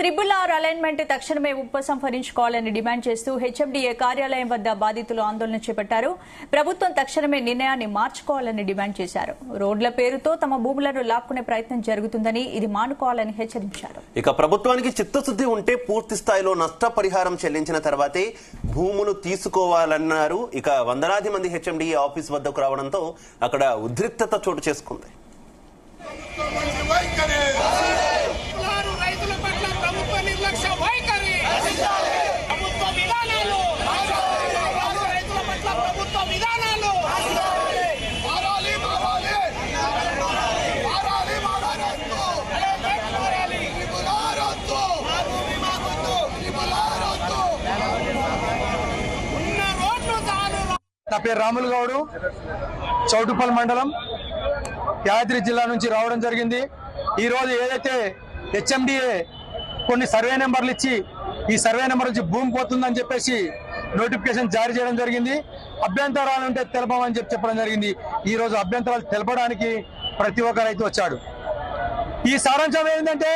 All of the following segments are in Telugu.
త్రిబుల్-ఆర్ అలైన్మెంట్ తక్షణమే ఉపసంహరించుకోవాలని డిమాండ్ చేస్తూ హెచ్ఎండీఏ కార్యాలయం వద్ద బాధితులు ఆందోళన చేపట్టారు. ప్రభుత్వం తక్షణమే నిర్ణయాన్ని మార్చుకోవాలని డిమాండ్ చేశారు. రోడ్ల పేరుతో తమ భూములను లాక్కునే ప్రయత్నం జరుగుతుందని, ఇది మానుకోవాలని హెచ్చరించారు. ఇక ప్రభుత్వానికి చిత్తశుద్ది ఉంటే పూర్తి స్థాయిలో నష్టపరిహారం చెల్లించిన తర్వాతే భూములు తీసుకోవాలన్నారు. ఇక వందలాది మంది హెచ్ఎండీఏ ఆఫీస్ వద్దకు రావడంతో అక్కడ ఉద్రిక్తత చోటు చేసుకుంది. నా పేరు రాములు గౌడు, చౌటుప్పల్ మండలం, యాదాద్రి జిల్లా నుంచి రావడం జరిగింది. ఈ రోజు ఏదైతే హెచ్ఎండిఏ కొన్ని సర్వే నెంబర్లు ఇచ్చి ఈ సర్వే నెంబర్ నుంచి భూమి పోతుందని చెప్పేసి నోటిఫికేషన్ జారీ చేయడం జరిగింది. అభ్యంతరాలు ఉంటే తెలపమని చెప్పడం జరిగింది. ఈ రోజు అభ్యంతరాలు తెలపడానికి ప్రతి ఒక్క రైతు వచ్చాడు. ఈ సారాంశం ఏంటంటే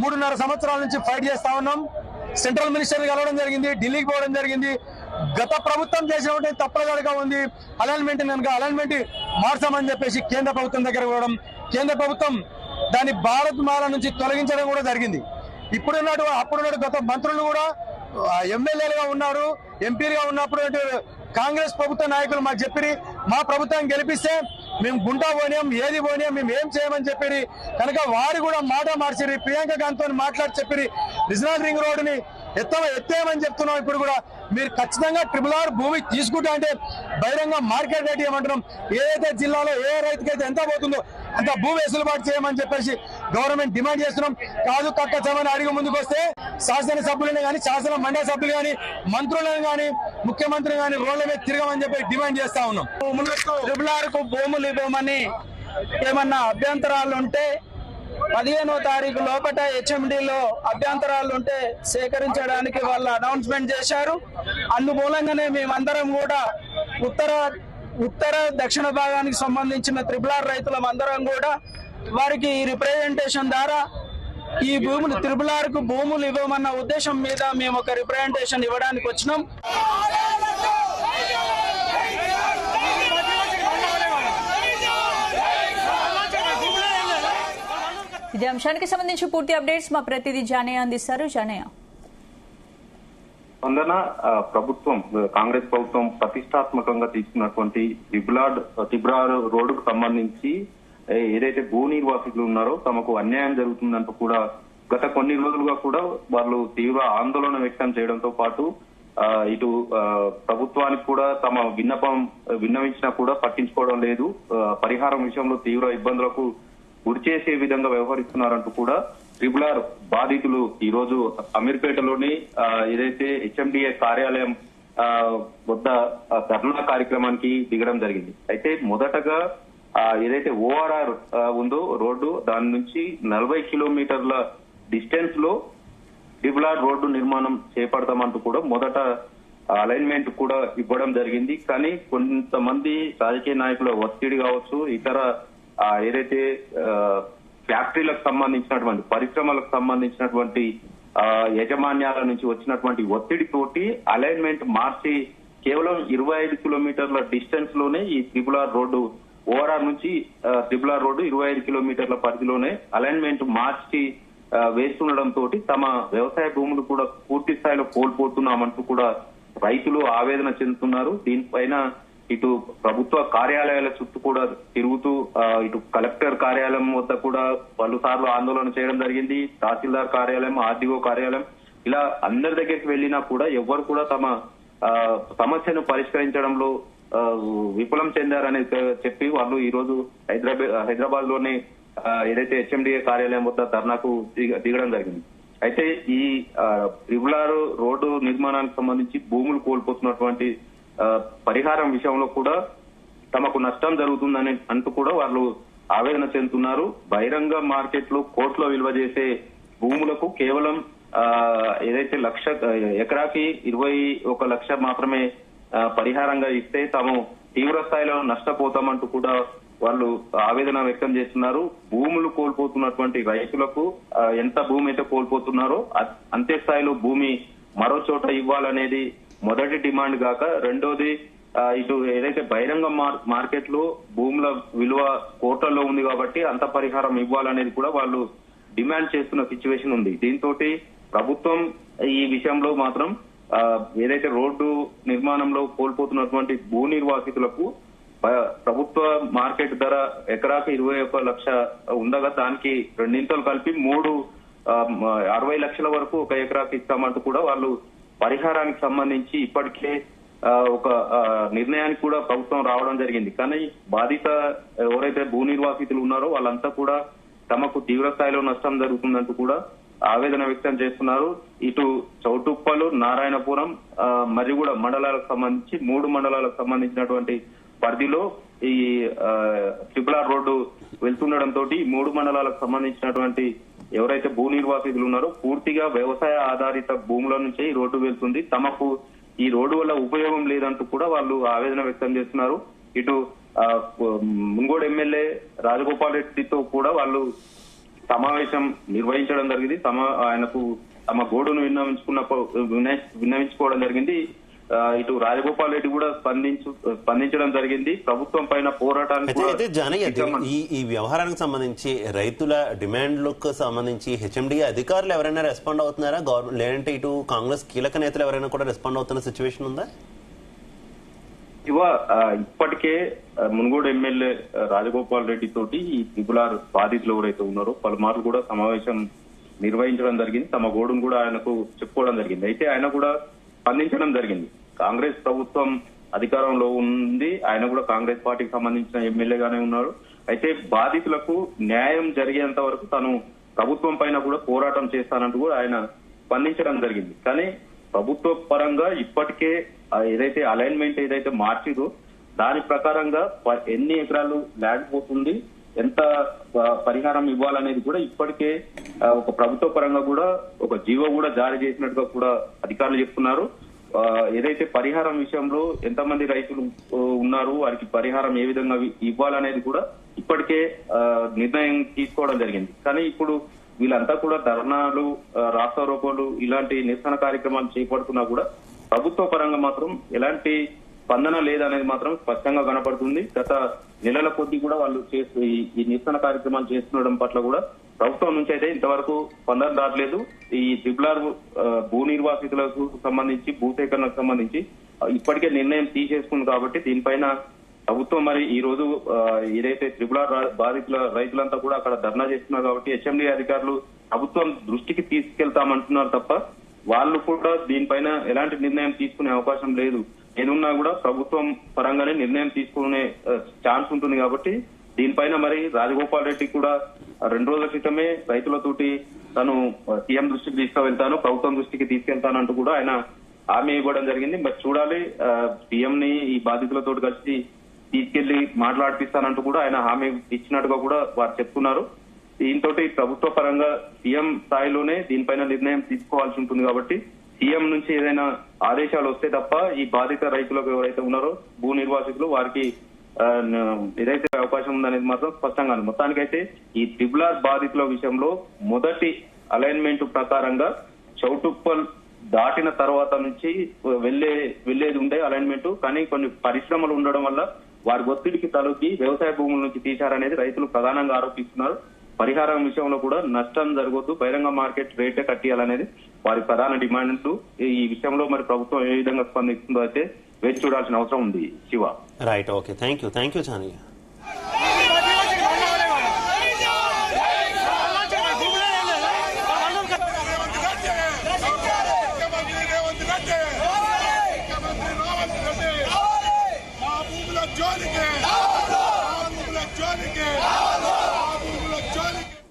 3.5 సంవత్సరాల నుంచి ఫైట్ చేస్తా ఉన్నాం. సెంట్రల్ మినిస్టర్ కలవడం జరిగింది, ఢిల్లీకి పోవడం జరిగింది. గత ప్రభుత్వం చేసినటువంటి తప్పనిసరిగా ఉంది. అలైన్మెంట్ కనుక అలైన్మెంట్ మార్చమని చెప్పేసి కేంద్ర ప్రభుత్వం దగ్గర పోవడం, కేంద్ర ప్రభుత్వం దాన్ని భారత్ మాల నుంచి తొలగించడం కూడా జరిగింది. అప్పుడున్నట్టు గత మంత్రులు కూడా ఎమ్మెల్యేలుగా ఉన్నారు, ఎంపీలుగా ఉన్నప్పుడు కాంగ్రెస్ ప్రభుత్వ నాయకులు మాకు చెప్పి మా ప్రభుత్వం గెలిపిస్తే మేము గుంటా పోనియాం, ఏది పోనియాం, మేము ఏం చేయమని చెప్పి కనుక వారు కూడా మాట మార్చిరి. ప్రియాంక గాంధీతో మాట్లాడి చెప్పి రీజనల్ రింగ్ రోడ్డుని ఎత్తేయమని చెప్తున్నాం. ఇప్పుడు కూడా మీరు ఖచ్చితంగా త్రిబుల్-ఆర్ భూమి తీసుకుంటా అంటే బహిరంగ మార్కెట్ రేట్ ఇవ్వమంటున్నాం. ఏదైతే జిల్లాలో ఏ రైతుకైతే ఎంత పోతుందో అంత భూ వెసులుబాటు చేయమని చెప్పేసి గవర్నమెంట్ డిమాండ్ చేస్తున్నాం. కాదు కక్కచమని అడిగి ముందుకు వస్తే శాసనసభ్యులను కానీ, శాసన మండలి సభ్యులు కానీ, మంత్రులను కానీ, ముఖ్యమంత్రిని కానీ రోడ్ల మీద తిరగమని చెప్పి డిమాండ్ చేస్తా ఉన్నాం. త్రిబుల్-ఆర్ కు భూములు ఇవ్వమని ఏమన్నా అభ్యంతరాలు ఉంటే 15వ తారీఖు లోపల హెచ్ఎండిలో అభ్యంతరాలు ఉంటే సేకరించడానికి వాళ్ళు అనౌన్స్మెంట్ చేశారు. అందుమూలంగానే మేమందరం కూడా ఉత్తర దక్షిణ భాగానికి సంబంధించిన త్రిబుల్-ఆర్ రైతులం అందరం కూడా వారికి రిప్రజెంటేషన్ ద్వారా ఈ భూములు త్రిబుల్-ఆర్ కు భూములు ఇవ్వమన్న ఉద్దేశం మీద మేము ఒక రిప్రజెంటేషన్ ఇవ్వడానికి వచ్చినాం. ఇదే అంశానికి సంబంధించి పూర్తి అప్డేట్స్ మా ప్రతినిధి జానయ్య అందిస్తారు. జానయ్య, ప్రభుత్వం కాంగ్రెస్ ప్రభుత్వం ప్రతిష్టాత్మకంగా తీసుకున్నటువంటి త్రిబుల్-ఆర్ రోడ్డుకు సంబంధించి ఏదైతే భూ నిర్వాసితులు ఉన్నారో తమకు అన్యాయం జరుగుతుందంటూ కూడా గత కొన్ని రోజులుగా కూడా వాళ్ళు తీవ్ర ఆందోళన వ్యక్తం చేయడంతో పాటు ఇటు ప్రభుత్వానికి కూడా తమ విన్నవించినా కూడా పట్టించుకోవడం లేదు, పరిహారం విషయంలో తీవ్ర ఇబ్బందులకు గురి చేసే విధంగా వ్యవహరిస్తున్నారంటూ కూడా త్రిబుల్-ఆర్ బాధితులు ఈ రోజు అమీర్పేటలోని ఏదైతే హెచ్ఎండిఏ కార్యాలయం వద్ద ధర్నా కార్యక్రమానికి దిగడం జరిగింది. అయితే మొదటగా ఏదైతే ఓఆర్ఆర్ ఉందో రోడ్డు దాని నుంచి 40 కిలోమీటర్ల డిస్టెన్స్ లో త్రిబుల్-ఆర్ రోడ్డు నిర్మాణం చేపడతామంటూ కూడా మొదట అలైన్మెంట్ కూడా ఇవ్వడం జరిగింది. కానీ కొంతమంది రాజకీయ నాయకుల ఒత్తిడి కావచ్చు, ఇతర ఏదైతే ఫ్యాక్టరీలకు సంబంధించినటువంటి పరిశ్రమలకు సంబంధించినటువంటి యాజమాన్యాల నుంచి వచ్చినటువంటి ఒత్తిడితోటి అలైన్మెంట్ మార్చి కేవలం 25 కిలోమీటర్ల డిస్టెన్స్ లోనే ఈ త్రిబుల్-ఆర్ రోడ్డు ఓఆర్ఆర్ నుంచి త్రిబుల్-ఆర్ రోడ్డు 25 కిలోమీటర్ల పరిధిలోనే అలైన్మెంట్ మార్చి వేస్తుండడంతో తమ వ్యవసాయ భూములు కూడా పూర్తి స్థాయిలో కోల్పోతున్నామంటూ కూడా రైతులు ఆవేదన చెందుతున్నారు. దీనిపైన ఇటు ప్రభుత్వ కార్యాలయాల చుట్టూ కూడా తిరుగుతూ ఇటు కలెక్టర్ కార్యాలయం వద్ద కూడా పలుసార్లు ఆందోళన చేయడం జరిగింది. తహసీల్దార్ కార్యాలయం, ఆర్డీఓ కార్యాలయం, ఇలా అందరి దగ్గరికి వెళ్లినా కూడా ఎవ్వరు కూడా తమ సమస్యను పరిష్కరించడంలో విఫలం చెందారని చెప్పి వాళ్ళు ఈ రోజు హైదరాబాద్ లోని ఏదైతే హెచ్ఎండిఏ కార్యాలయం వద్ద ధర్నాకు దిగడం జరిగింది. అయితే ఈ త్రిబుల్-ఆర్ రోడ్డు నిర్మాణానికి సంబంధించి భూములు కోల్పోతున్నటువంటి పరిహారం విషయంలో కూడా తమకు నష్టం జరుగుతుందని అంటూ కూడా వాళ్ళు ఆవేదన చెందుతున్నారు. బహిరంగ మార్కెట్ లో కోట్ల విలువ చేసే భూములకు కేవలం ఏదైతే ఎకరాకి 21 లక్ష మాత్రమే పరిహారంగా ఇస్తే తాము తీవ్ర స్థాయిలో నష్టపోతామంటూ కూడా వాళ్ళు ఆవేదన వ్యక్తం చేస్తున్నారు. భూములు కోల్పోతున్నటువంటి రైతులకు ఎంత భూమి అయితే కోల్పోతున్నారో అంతే స్థాయిలో భూమి మరో చోట ఇవ్వాలనేది మొదటి డిమాండ్ గాక, రెండోది ఇటు ఏదైతే బహిరంగ మార్కెట్ లో భూముల విలువ కోట్లలో ఉంది కాబట్టి అంత పరిహారం ఇవ్వాలనేది కూడా వాళ్ళు డిమాండ్ చేస్తున్న సిచ్యువేషన్ ఉంది. దీంతో ప్రభుత్వం ఈ విషయంలో మాత్రం ఏదైతే రోడ్డు నిర్మాణంలో కోల్పోతున్నటువంటి భూ నిర్వాసితులకు ప్రభుత్వ మార్కెట్ ధర ఎకరాకి 21 లక్ష ఉండగా దానికి రెండింతలు కలిపి 60 లక్షల వరకు ఒక ఎకరాకి ఇస్తామంటూ కూడా వాళ్ళు పరిహారానికి సంబంధించి ఇప్పటికే ఒక నిర్ణయానికి కూడా ప్రభుత్వం రావడం జరిగింది. కానీ బాధిత ఎవరైతే భూ నిర్వాసితులు ఉన్నారో వాళ్ళంతా కూడా తమకు తీవ్ర స్థాయిలో నష్టం జరుగుతుందంటూ కూడా ఆవేదన వ్యక్తం చేస్తున్నారు. ఇటు చౌటుప్పలు, నారాయణపురం, మరిగూడ మండలాలకు సంబంధించి 3 మండలాలకు సంబంధించినటువంటి పరిధిలో ఈ ట్రిపుల్ రోడ్డు వెళ్తుండడంతో 3 మండలాలకు సంబంధించినటువంటి ఎవరైతే భూ నిర్వాసితులు ఉన్నారో పూర్తిగా వ్యవసాయ ఆధారిత భూముల నుంచే ఈ రోడ్డు వెళ్తుంది. తమకు ఈ రోడ్డు వల్ల ఉపయోగం లేదంటూ కూడా వాళ్ళు ఆవేదన వ్యక్తం చేస్తున్నారు. ఇటు మున్గోడు ఎమ్మెల్యే రాజగోపాల్ రెడ్డితో కూడా వాళ్ళు సమావేశం నిర్వహించడం జరిగింది. ఆయనకు తమ గోడును విన్నవించుకోవడం జరిగింది. ఇటు రాజగోపాల్ రెడ్డి కూడా స్పందించడం జరిగింది. ప్రభుత్వం పైన పోరాటానికి ఈ వ్యవహారానికి సంబంధించి రైతుల డిమాండ్లకు సంబంధించి హెచ్ఎండి అధికారులు ఎవరైనా రెస్పాండ్ అవుతున్నారా? గవర్నమెంట్ లేదంటే ఇటు కాంగ్రెస్ కీలక నేతలు ఎవరైనా కూడా రెస్పాండ్ అవుతున్న సిచ్యువేషన్ ఉందా? ఇప్పటికే మున్గోడు ఎమ్మెల్యే రాజగోపాల్ రెడ్డి తోటి ఈ ట్రిపుల్ ఆర్ బాధితులు ఎవరైతే ఉన్నారో పలుమార్లు కూడా సమావేశం నిర్వహించడం జరిగింది. తమ గోడును కూడా ఆయనకు చెప్పుకోవడం జరిగింది. అయితే ఆయన కూడా స్పందించడం జరిగింది. కాంగ్రెస్ ప్రభుత్వం అధికారంలో ఉంది, ఆయన కూడా కాంగ్రెస్ పార్టీకి సంబంధించిన ఎమ్మెల్యేగానే ఉన్నారు. అయితే బాధితులకు న్యాయం జరిగేంత వరకు తాను ప్రభుత్వం పైన కూడా పోరాటం చేస్తానంటూ కూడా ఆయన స్పందించడం జరిగింది. కానీ ప్రభుత్వ పరంగా ఇప్పటికే ఏదైతే అలైన్మెంట్ ఏదైతే మార్చిదో దాని ప్రకారంగా ఎన్ని ఎకరాలు ల్యాండ్ పోతుంది, ఎంత పరిహారం ఇవ్వాలనేది కూడా ఇప్పటికే ఒక ప్రభుత్వ పరంగా కూడా ఒక జీవో కూడా జారీ చేసినట్టుగా కూడా అధికారులు చెప్తున్నారు. ఏదైతే పరిహారం విషయంలో ఎంతమంది రైతులు ఉన్నారు, వారికి పరిహారం ఏ విధంగా ఇవ్వాలనేది కూడా ఇప్పటికే నిర్ణయం తీసుకోవడం జరిగింది. కానీ ఇప్పుడు వీళ్ళంతా కూడా ధర్నాలు, రాస్తారోకోలు ఇలాంటి నిరసన కార్యక్రమాలు చేపడుతున్నా కూడా ప్రభుత్వ పరంగా మాత్రం ఎలాంటి స్పందన లేదనేది మాత్రం స్పష్టంగా కనపడుతుంది. గత నెలల కొద్దీ కూడా వాళ్ళు ఈ నిరసన కార్యక్రమాలు చేస్తుండడం పట్ల కూడా ప్రభుత్వం నుంచి అయితే ఇంతవరకు స్పందన రావట్లేదు. ఈ ట్రిపుల్ ఆర్ భూ నిర్వాసితులకు సంబంధించి భూసేకరణకు సంబంధించి ఇప్పటికే నిర్ణయం తీసేసుకుంది కాబట్టి దీనిపైన ప్రభుత్వం మరి ఈ రోజు ఏదైతే ట్రిపుల్ ఆర్ బాధితుల రైతులంతా కూడా అక్కడ ధర్నా చేస్తున్నారు కాబట్టి హెచ్ఎండి అధికారులు ప్రభుత్వం దృష్టికి తీసుకెళ్తామంటున్నారు తప్ప వాళ్ళు కూడా దీనిపైన ఎలాంటి నిర్ణయం తీసుకునే అవకాశం లేదు. ఏదున్నా కూడా ప్రభుత్వం పరంగానే నిర్ణయం తీసుకునే ఛాన్స్ ఉంటుంది కాబట్టి దీనిపైన మరి రాజగోపాల్ రెడ్డి కూడా 2 రోజుల క్రితమే రైతులతోటి తను సీఎం దృష్టికి తీసుకువెళ్తాను, ప్రభుత్వం దృష్టికి తీసుకెళ్తానంటూ కూడా ఆయన హామీ ఇవ్వడం జరిగింది. మరి చూడాలి, సీఎం ని ఈ బాధితులతో కలిసి తీసుకెళ్లి మాట్లాడిపిస్తానంటూ కూడా ఆయన హామీ ఇచ్చినట్టుగా కూడా వారు చెప్తున్నారు. దీంతో ప్రభుత్వ పరంగా సీఎం స్థాయిలోనే దీనిపైన నిర్ణయం తీసుకోవాల్సి ఉంటుంది కాబట్టి సీఎం నుంచి ఏదైనా ఆదేశాలు వస్తే తప్ప ఈ బాధిత రైతులకు ఎవరైతే ఉన్నారో భూ నిర్వాసితులు వారికి ఏదైతే అవకాశం ఉందనేది మాత్రం స్పష్టంగా. మొత్తానికైతే ఈ ట్రిపుల్ ఆర్ బాధితుల విషయంలో మొదటి అలైన్మెంట్ ప్రకారంగా చౌటుప్పల్ దాటిన తర్వాత నుంచి వెళ్లేది ఉండే అలైన్మెంట్, కానీ కొన్ని పరిశ్రమలు ఉండడం వల్ల వారి ఒత్తిడికి తలొగ్గి వ్యవసాయ భూముల నుంచి తీశారనేది రైతులు ప్రధానంగా ఆరోపిస్తున్నారు. పరిహారం విషయంలో కూడా నష్టం జరగొద్దు, బహిరంగ మార్కెట్ రేటే కట్టియాలనేది వారి ప్రధాన డిమాండ్స్. ఈ విషయంలో మరి ప్రభుత్వం ఏ విధంగా స్పందిస్తుందో అయితే వేచి చూడాల్సిన అవసరం ఉంది. Shiva. Right, okay, thank you చానయ్య.